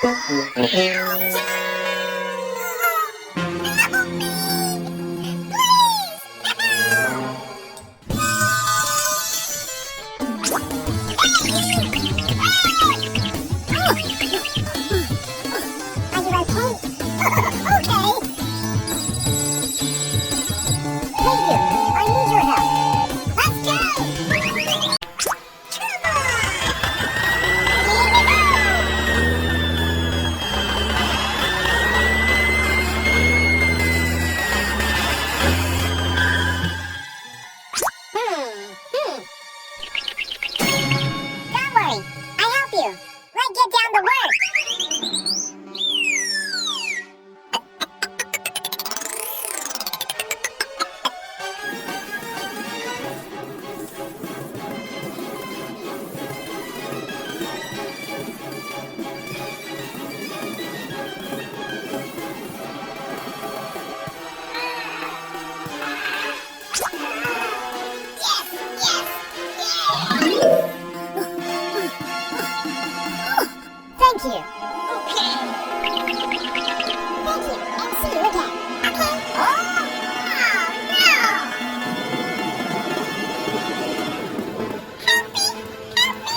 Thank you. Okay. Thank you, and see you again. Okay. Oh, no! Help me! Come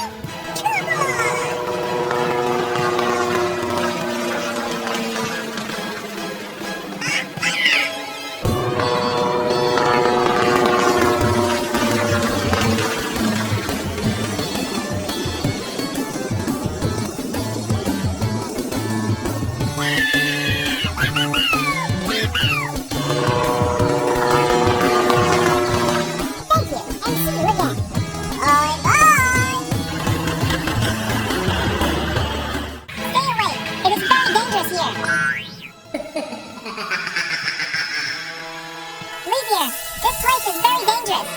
Leave here. This place is very dangerous.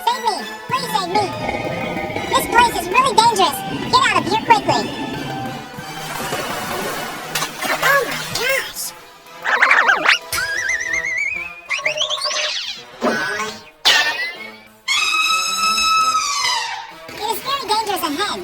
Save me. Please save me. This place is really dangerous. Get out of here quickly. Oh my gosh. It is very dangerous ahead.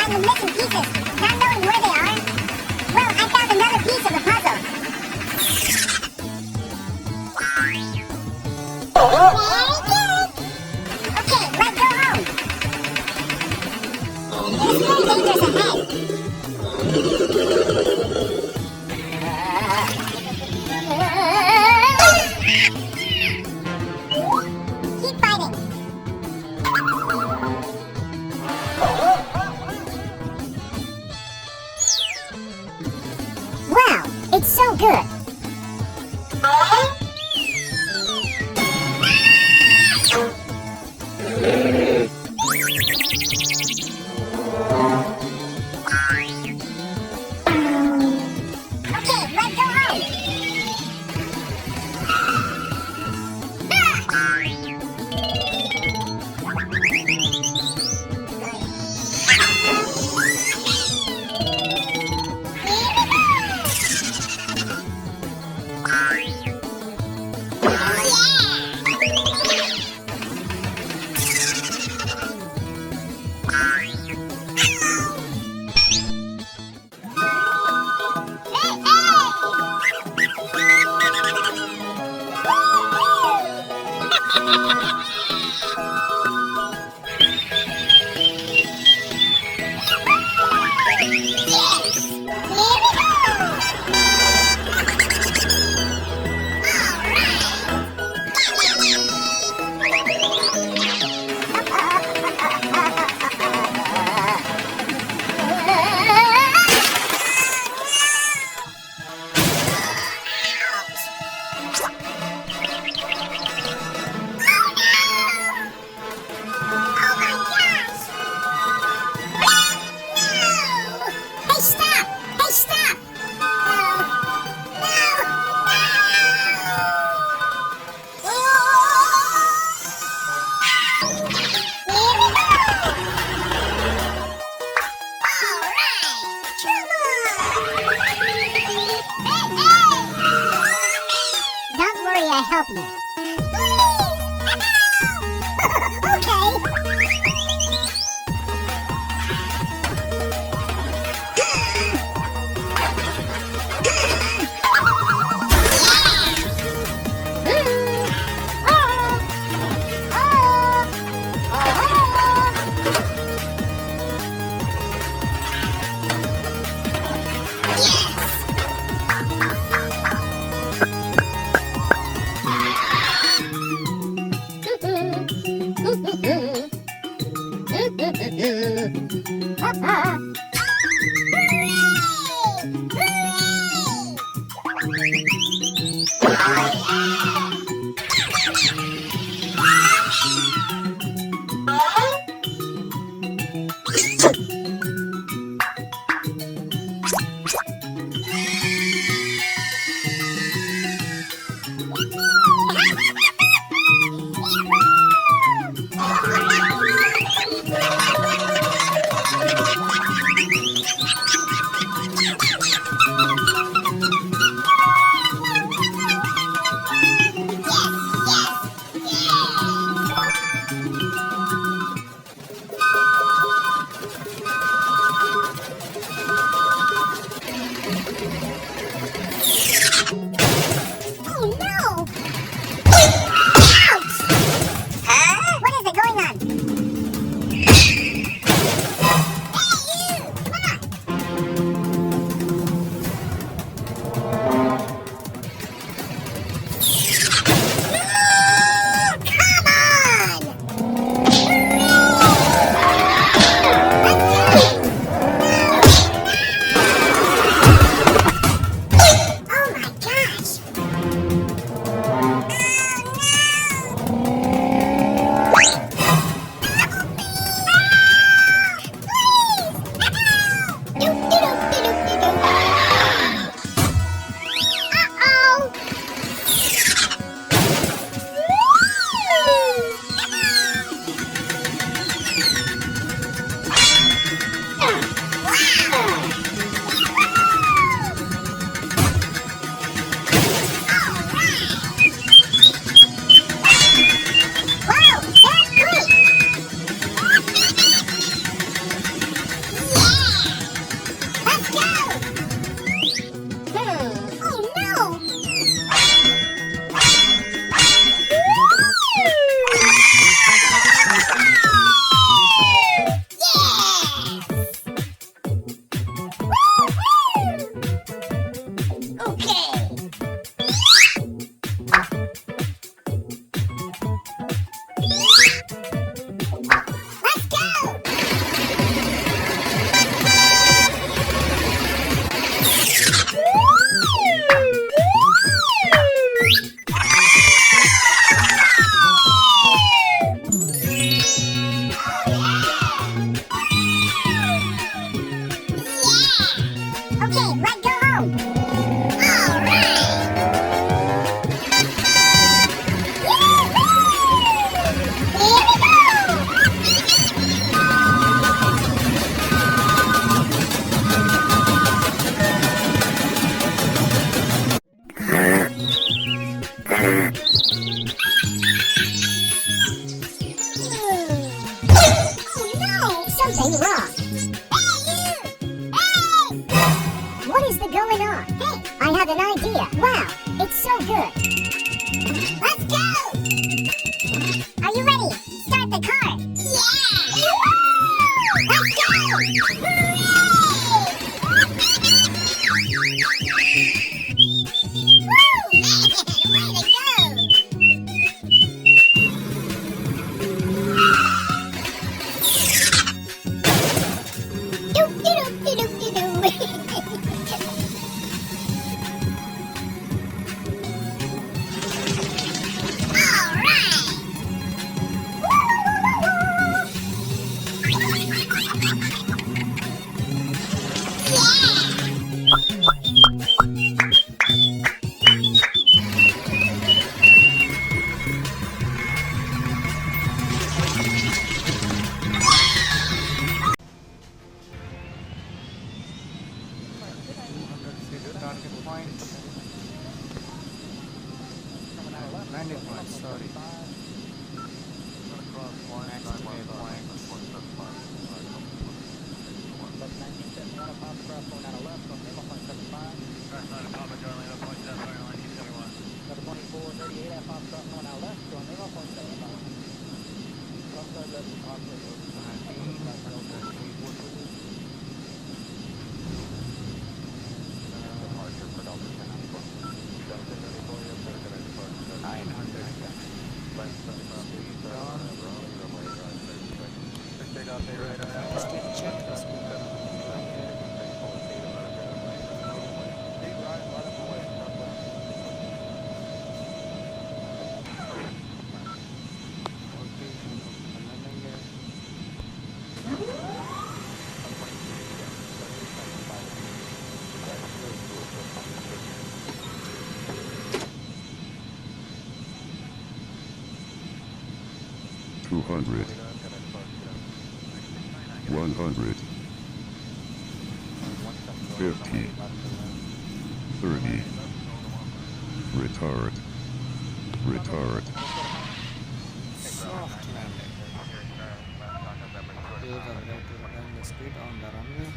The missing pieces, not knowing where they are. Well, I found another piece of the puzzle. Okay, let's go home. It is very dangerous ahead. Keep fighting. Wow, it's so good. Don't worry, I help you. something wrong. What is going on? Hey, I have an idea. Wow, it's so good. Let's go! Are you ready? Start the car. Yeah! Let's go! Just let's check the speed on here. 40 untuk menanamnya. $200, $100, $50, $30, retard, Soft landing. Use the brake to retain the speed on the runway.